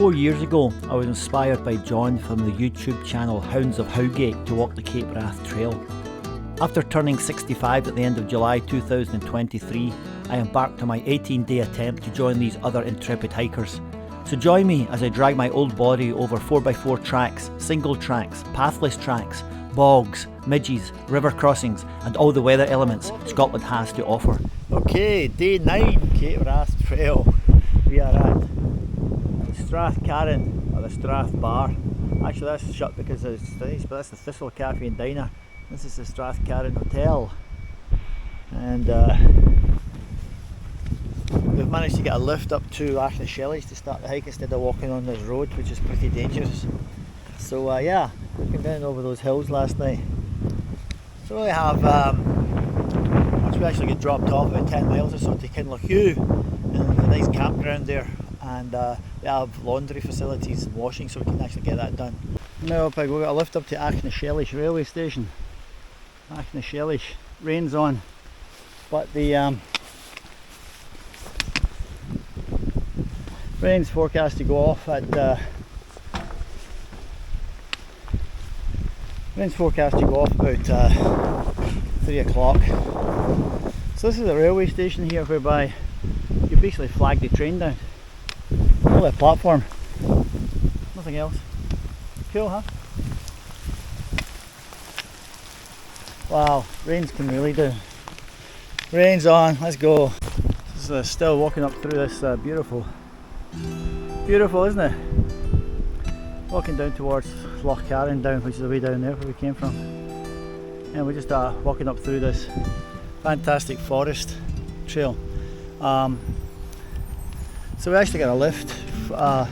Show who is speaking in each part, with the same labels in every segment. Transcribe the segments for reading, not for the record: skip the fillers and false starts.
Speaker 1: 4 years ago, I was inspired by John from the YouTube channel Hounds of Howgate to walk the Cape Wrath Trail. After turning 65 at the end of July 2023, I embarked on my 18-day attempt to join these other intrepid hikers. So join me as I drag my old body over 4x4 tracks, single tracks, pathless tracks, bogs, midges, river crossings and all the weather elements Scotland has to offer. Okay, day 9, Cape Wrath Trail. We are at Strathcarron, or the Strath Bar. Actually that's shut because it's nice, but that's the Thistle Cafe and Diner. This is the Strathcarron Hotel. And we've managed to get a lift up to Achnacellish to start the hike instead of walking on this road, which is pretty dangerous. So yeah, we came down over those hills last night. So we have, once we actually get dropped off about 10 miles or so to Kinlochew, and a nice campground there, and they have laundry facilities and washing, so we can actually get that done. Now we've got a lift up to Achnacellish railway station. Achnacellish, rain's on, but the rain's forecast to go off at about 3 o'clock. So this is a railway station here whereby you basically flag the train down. Only a platform, nothing else. Cool, huh? Wow, rain's come really down. Rain's on, let's go. This is still walking up through this beautiful, isn't it? Walking down towards Loch Carron down, which is the way down there where we came from. And we're just walking up through this fantastic forest trail. So we actually got a lift. You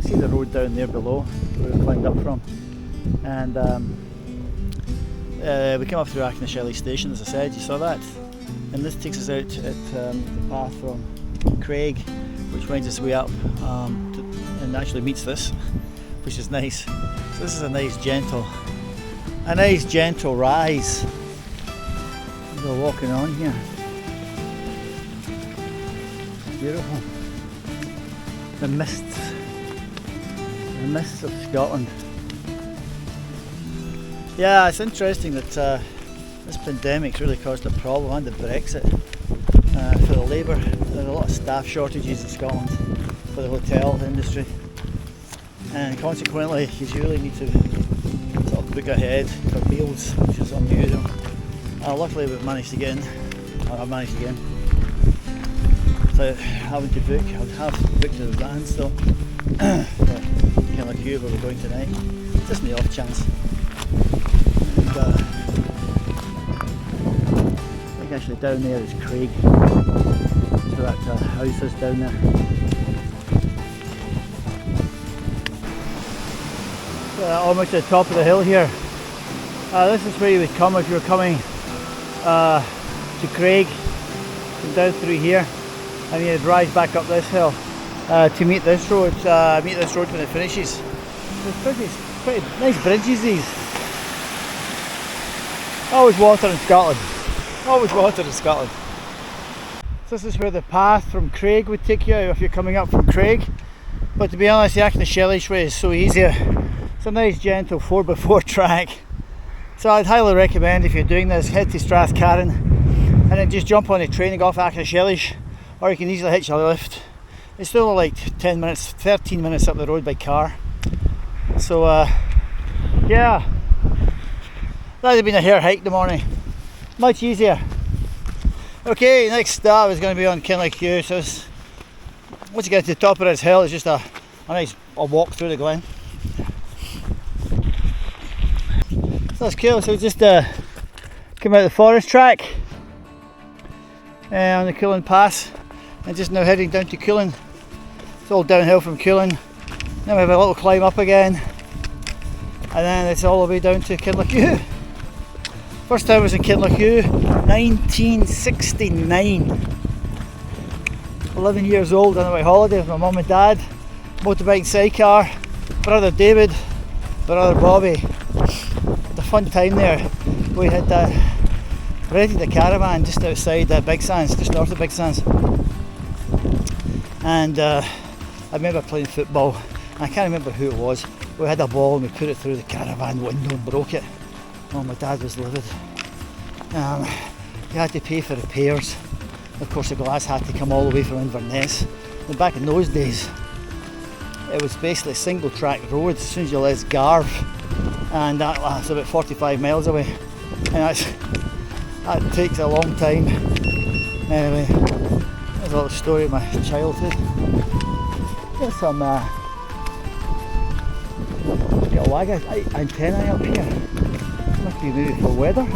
Speaker 1: see the road down there below where we climbed up from. And we came up through Achnacellish station, as I said, you saw that. And this takes us out at the path from Craig, which winds its way up and actually meets this, which is nice. So this is a nice gentle rise. We're walking on here. Beautiful. The mists of Scotland. Yeah, it's interesting that this pandemic's really caused a problem, and the Brexit for the labour. There are a lot of staff shortages in Scotland for the hotel industry, and consequently you really need to sort of book ahead for meals, which is unusual. Luckily we've managed to get in. I've managed to get in without having to book. I would have booked in advance though for Kinlochew where we're going tonight, just in the off chance. And I think actually down there is Craig, so that house is down there. Almost at the top of the hill here. This is where you would come if you were coming to Craig, and down through here, and you'd rise back up this hill to meet this road. When it finishes. There's pretty nice bridges these. Always water in Scotland. Always water in Scotland. So this is where the path from Craig would take you out if you're coming up from Craig. But to be honest, the Achnacellish way is so easier. It's a nice gentle 4x4 track. So I'd highly recommend, if you're doing this, head to Strathcarron and then just jump on the train and go off Achnacellish, or you can easily hitch a lift. It's still like 13 minutes up the road by car. So yeah, that'd have been a hair hike in the morning. Much easier. Okay, next stop is going to be on Kinlochew. So once you get to the top of this hill, it's just a nice walk through the glen. So that's cool. So we just came out of the forest track on the Cuillin Pass, and just now heading down to Cuillin. It's all downhill from Cuillin. Then we have a little climb up again, and then it's all the way down to Kinlochew. First time I was in Kinlochew, 1969. 11 years old on my holiday with my mum and dad, motorbike sidecar, brother David, brother Bobby. Had a fun time there. We had rented a caravan just outside Big Sands, just north of Big Sands. And I remember playing football, and I can't remember who it was. We had a ball and we put it through the caravan window and broke it. Oh, my dad was livid. You had to pay for repairs. Of course, the glass had to come all the way from Inverness. And back in those days, it was basically a single track road as soon as you left Garve, and that's about 45 miles away. And that takes a long time. Anyway, there's a little story of my childhood. There's some wagga antennae up here. Must be maybe for weather.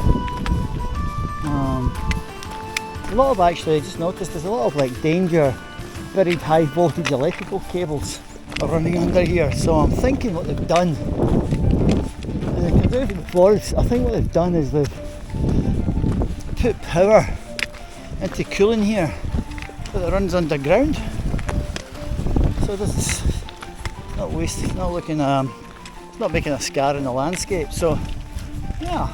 Speaker 1: A lot of, actually, I just noticed there's a lot of like danger, buried high voltage electrical cables are running under here. So I'm thinking what they've done, I think what they've done is they've put power into cooling here, but it runs underground. So this is not wasting, not looking, it's not making a scar in the landscape. So yeah.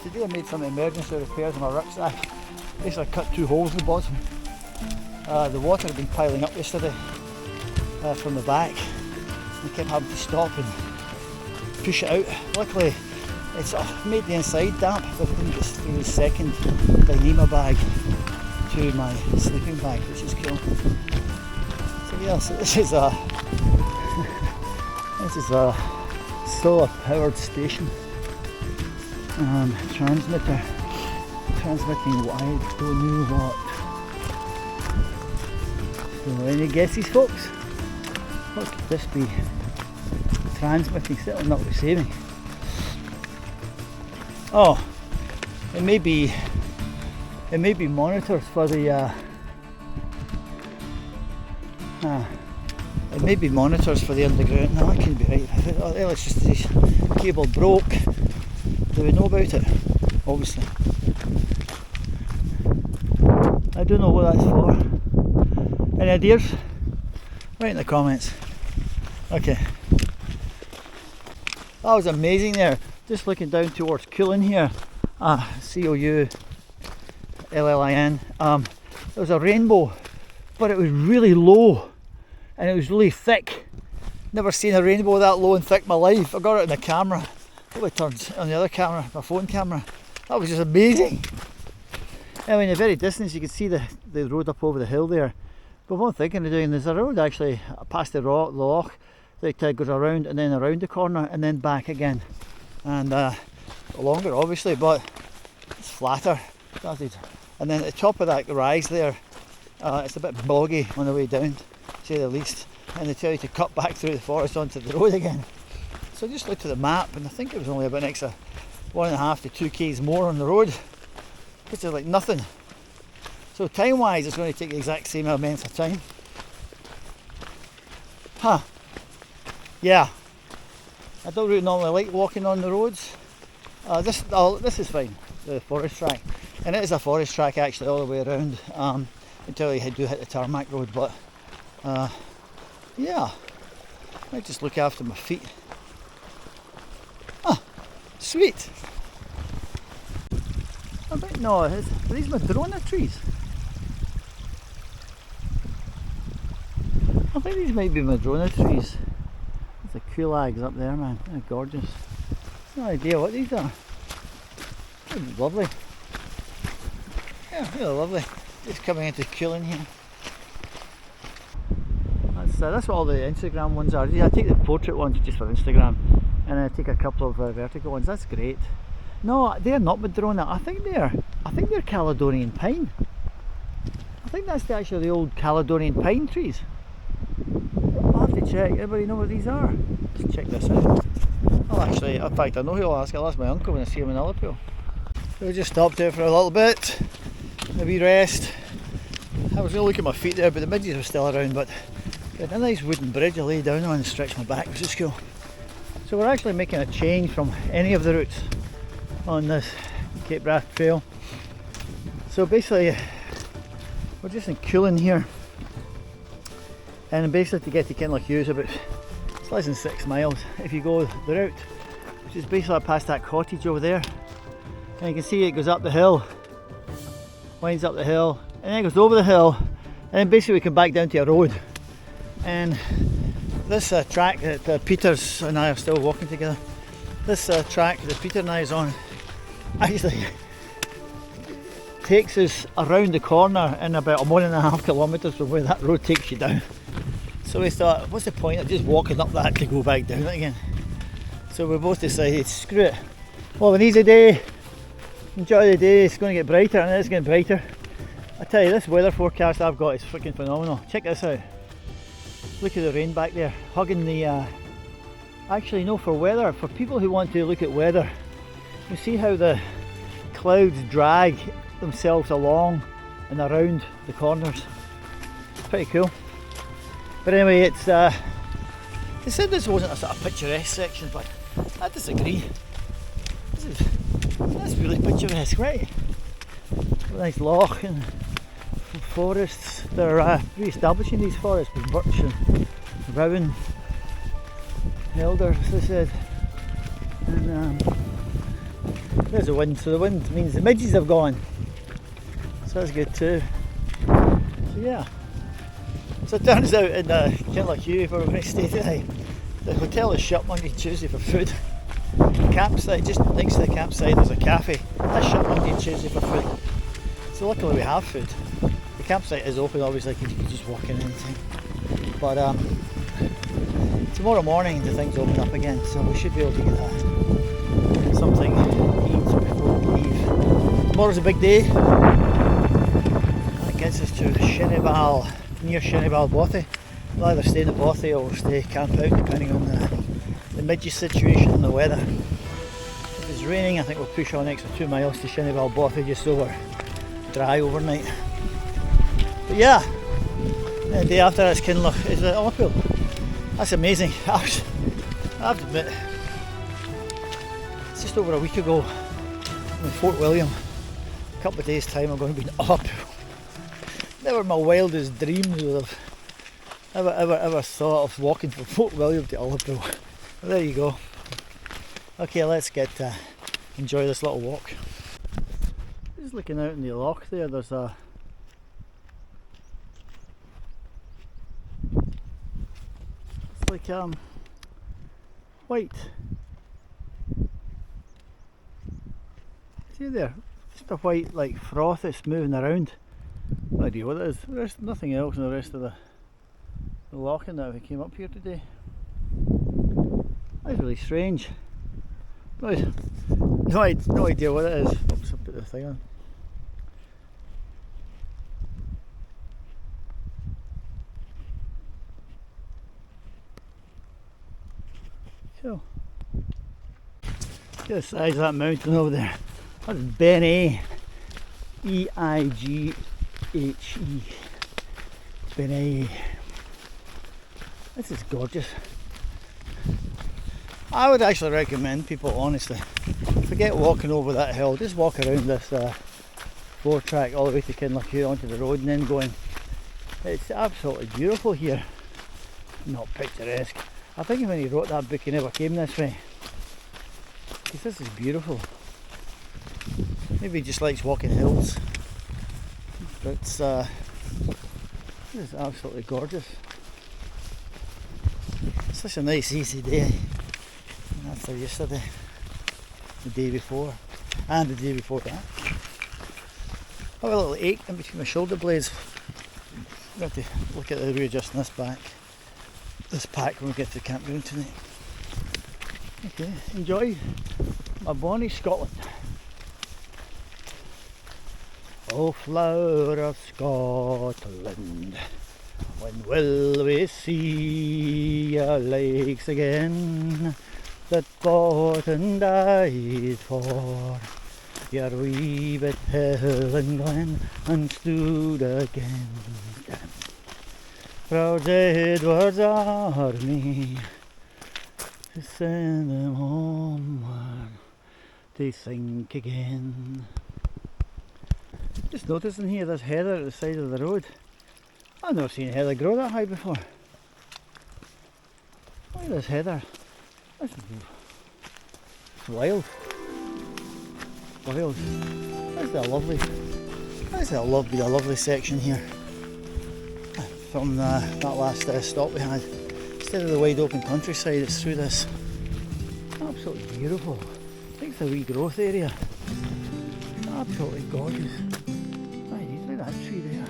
Speaker 1: Today I made some emergency repairs on my rucksack. Basically I cut 2 holes in the bottom. The water had been piling up yesterday from the back. I kept having to stop and push it out. Luckily it's made the inside damp, but I didn't get through the second Dyneema bag to my sleeping bag, which is cool. So yeah, so this is a solar powered station. Transmitter transmitting what I don't know what. So any guesses, folks? What could this be transmitting? Certainly not receiving. Oh, it may be monitors for the it may be monitors for the underground. No, that couldn't be right. It's just this cable broke. Do we know about it? Obviously. I don't know what that's for. Any ideas? Write in the comments. Okay. That was amazing there. Just looking down towards Coolin here. Coullin. There was a rainbow, but it was really low and it was really thick. Never seen a rainbow that low and thick in my life. I got it in the camera. Probably turns on the other camera, my phone camera. That was just amazing. Anyway, in the very distance you can see the road up over the hill there. But what I'm thinking of doing, there's a road actually past the loch that goes around and then around the corner and then back again. And longer obviously, but it's flatter. And then at the top of that rise there, it's a bit boggy on the way down, to say the least. And they tell you to cut back through the forest onto the road again. So I just looked at the map and I think it was only about an extra 1.5 to 2 k's more on the road, which is like nothing. So time wise it's going to take the exact same amount of time. Yeah, I don't really normally like walking on the roads. This is fine, the forest track, and it is a forest track actually all the way around until you do hit the tarmac road. But yeah, I might just look after my feet. Sweet. I bet no, are these Madrona trees? I think these might be Madrona trees. There's the Coolags up there, man. They're gorgeous. No idea what these are. They're lovely. Yeah, really lovely. Just coming into Coolin here. That's what all the Instagram ones are. Yeah, I take the portrait ones just for Instagram, and I take a couple of vertical ones. That's great. No, they're not Madrona. I think they're Caledonian pine. I think that's actually the old Caledonian pine trees. I'll have to check. Everybody know what these are? Let's check this out. I'll actually, in fact, I know who I'll ask. I'll ask my uncle when I see him in Liverpool. So we just stopped there for a little bit, a wee rest. I was going to look at my feet there, but the midges were still around. But a nice wooden bridge I lay down on and stretch my back, which is cool. So we're actually making a change from any of the routes on this Cape Wrath trail. So basically we're just in Coolin here, and basically to get to Kinlochhew is it's less than 6 miles if you go the route, which is basically past that cottage over there, and you can see it goes up the hill, winds up the hill, and then it goes over the hill, And then basically we come back down to a road, and this track that Peters and I are still walking together, this track that Peter and I is on actually takes us around the corner in about 1.5 kilometres from where that road takes you down. So we thought, what's the point of just walking up that to go back down it again? So we both decided, screw it. Well, an easy day, enjoy the day, it's going to get brighter, and it's getting brighter. I tell you, this weather forecast I've got is freaking phenomenal. Check this out. Look at the rain back there, hugging the, actually no, for weather, for people who want to look at weather, you see how the clouds drag themselves along and around the corners. It's pretty cool. But anyway, it's they said this wasn't a sort of picturesque section, but I disagree. That's really picturesque, right? A nice loch and forests. They're re-establishing these forests with birch and rowan, elder, as they said. And there's the wind, so the wind means the midges have gone. So that's good too. So yeah. So it turns out in Kinlochue, where we're going to stay tonight, the hotel is shut Monday and Tuesday for food. The campsite, just next to the campsite, there's a cafe. That's shut Monday and Tuesday for food. So luckily we have food. The campsite is open, obviously, because you can just walk in anytime. But tomorrow morning the things open up again, so we should be able to get something to eat before we leave. Tomorrow's a big day. That gets us to Shenibal, near Shenibal Bothy. We'll either stay in the Bothy or we'll stay camp out, depending on the midges situation and the weather. If it's raining, I think we'll push on extra 2 miles to Shenibal Bothy just so we're dry overnight. But yeah, the day after that's Kinloch is the Ullapool. That's amazing. I have to admit, it's just over a week ago I'm in Fort William. A couple of days time I'm going to be in Ullapool. Never in my wildest dreams would have ever thought of walking from Fort William to Ullapool. Well, there you go. Okay, let's get enjoy this little walk. Just looking out in the loch there, there's a like white. See there? Just a white like froth that's moving around. No idea what it is. There's nothing else in the rest of the loch in that we came up here today. That's really strange. No idea what it is. Oops, I'll put the thing on. So, look at the size of that mountain over there. That's Beighe. E-I-G-H-E. Beighe. This is gorgeous. I would actually recommend people, honestly, forget walking over that hill, just walk around this 4-track all the way to Kinlochue onto the road and then going. It's absolutely beautiful here. Not picturesque. I think when he wrote that book he never came this way, because this is beautiful. Maybe he just likes walking hills, but this is absolutely gorgeous. Such a nice easy day after yesterday, the day before, and the day before that. I have a little ache in between my shoulder blades. I'm going to have to look at readjusting this pack when we get to the campground tonight. Okay, enjoy my bonny Scotland. Oh, flower of Scotland, when will we see your lakes again that fought and died for your wee bit hill and glen and stood against them? Proud Edward's army to send them homeward to think again. Just noticing here there's heather at the side of the road. I've never seen heather grow that high before. Look at this heather. That's wild. Wild. That's a lovely section here. from that last stop we had. Instead of the wide open countryside, it's through this. Absolutely beautiful. I think it's a wee growth area. Absolutely gorgeous. Right, look at that tree there.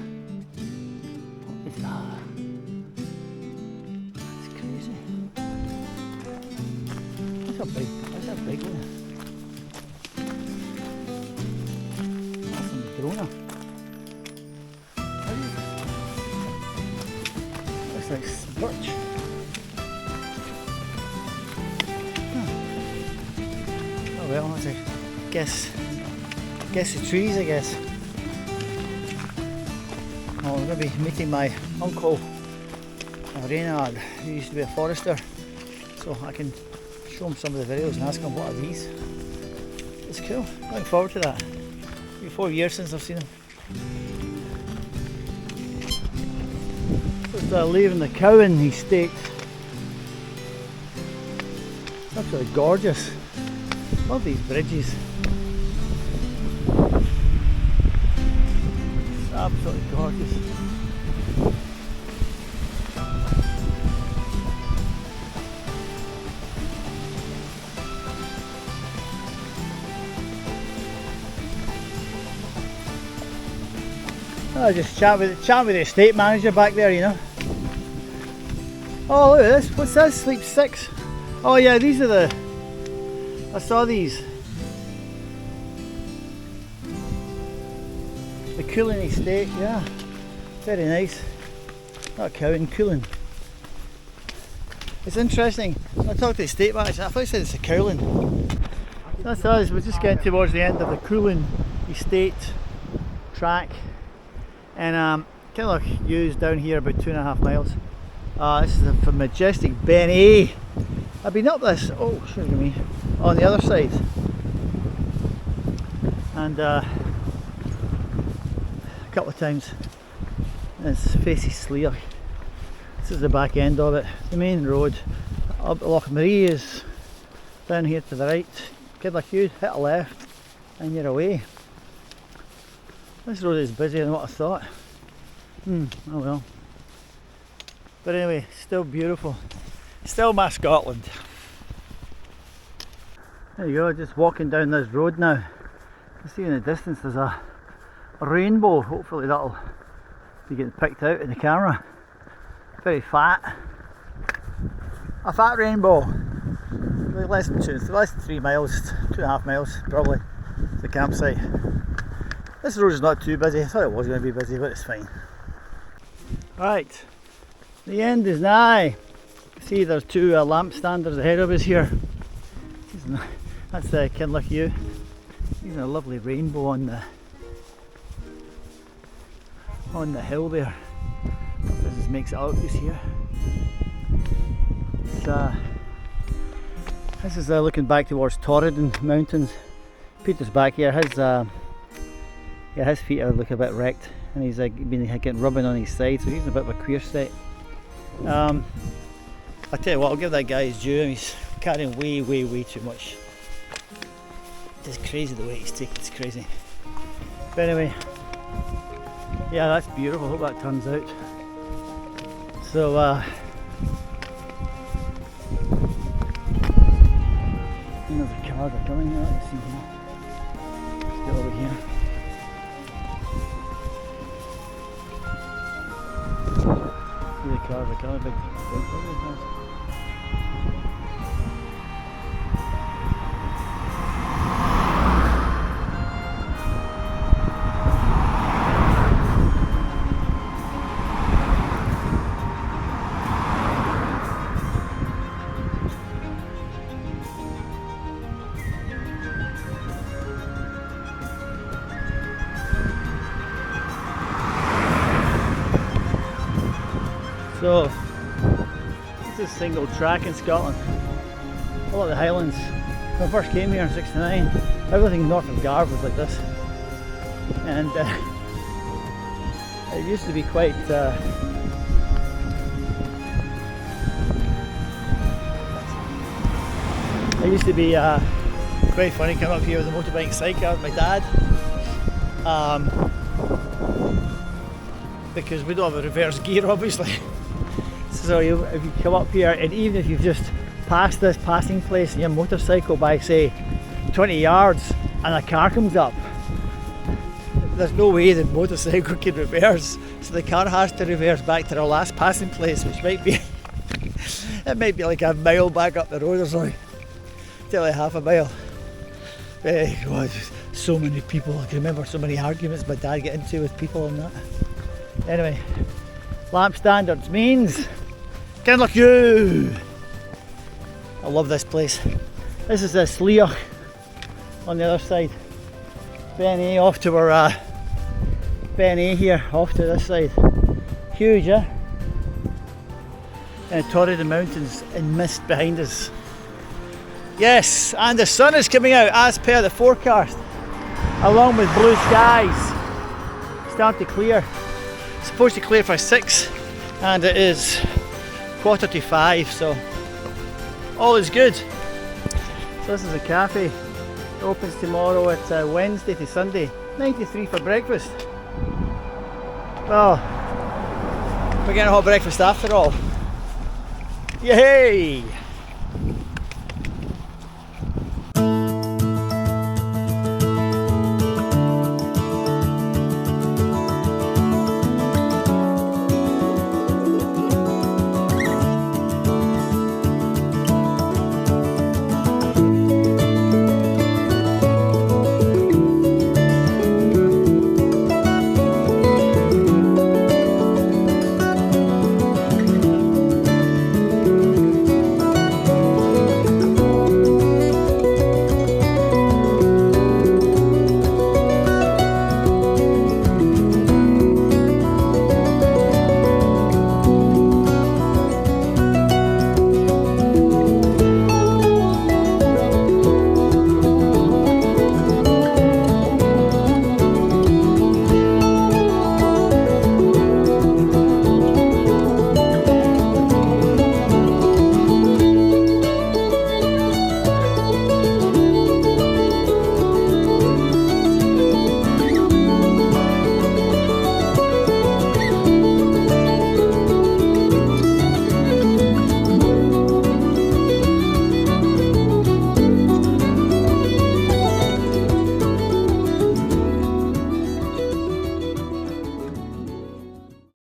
Speaker 1: What is that? That's crazy. That's a big one. That's a Madrona. Looks like birch. Oh well, that's a guess the trees, I guess. Oh, I'm going to be meeting my uncle Reynard, who used to be a forester, so I can show him some of the videos and ask him what are these. It's cool, looking forward to that. It's been 4 years since I've seen him. Just leaving the Cowan estate. It's absolutely gorgeous. Love these bridges. It's absolutely gorgeous. I just chat with the estate manager back there, you know. Oh, look at this. What's this? Sleep 6. Oh yeah, these are the. I saw these. The Coolin estate, yeah. Very nice. Not Cowan, Coolin. It's interesting. I talked to the estate manager. I thought he said it's a Coolin. That's us. We're just getting towards the end of the Coolin estate track. And Kinloch U's down here about 2.5 miles. This is from Majestic Ben A. I've been up this, oh, sorry me, on the other side. And a couple of times. This faces Sleer. This is the back end of it. The main road up Lochmarie is down here to the right. Kinloch U, hit a left and you're away. This road is busier than what I thought. Oh well. But anyway, still beautiful. Still my Scotland. There you go, just walking down this road now. You see in the distance there's a rainbow. Hopefully that'll be getting picked out in the camera. Very fat. A fat rainbow. Less than 3 miles, 2.5 miles probably to the campsite. This road is not too busy. I thought it was going to be busy, but it's fine. Right, the end is nigh. See, there's 2 lamp standers ahead of us here. That's the Kinloch U. There's a lovely rainbow on the hill there. This just makes it obvious here. This is looking back towards Torridon Mountains. Peter's back here. His feet are looking a bit wrecked, and he's been getting rubbing on his side, so he's in a bit of a queer state. I'll tell you what, I'll give that guy his due. He's carrying way too much. It's crazy the way he's taking. It's crazy. But anyway, yeah, that's beautiful. Hope that turns out. So the cars are coming out. Let's see here. Let's get over here. See the cars are coming. Big. So, this is single track in Scotland. I love the Highlands. When I first came here in '69, everything north of Garve was like this. And it used to be quite quite funny coming up here with a motorbike cycle with my dad. because we don't have a reverse gear obviously. So if you come up here, and even if you've just passed this passing place in your motorcycle by say 20 yards and a car comes up, there's no way the motorcycle can reverse, so the car has to reverse back to the last passing place, which might be it might be like a mile back up the road or something, till like half a mile. God, so many people, I can remember so many arguments my dad get into with people on that. Anyway, lamp standards means Kinlochew. I love this place. This is the Sliach on the other side. Ben A off to our Ben A here, off to this side. Huge, eh? And Torridon Mountains in mist behind us. Yes, and the sun is coming out as per the forecast, along with blue skies. Starting to clear. It's supposed to clear for 6 and it is 4:45, so all is good. So this is a cafe. It opens tomorrow. It's Wednesday to Sunday. 93 for breakfast. Well, we're getting a hot breakfast after all. Yay!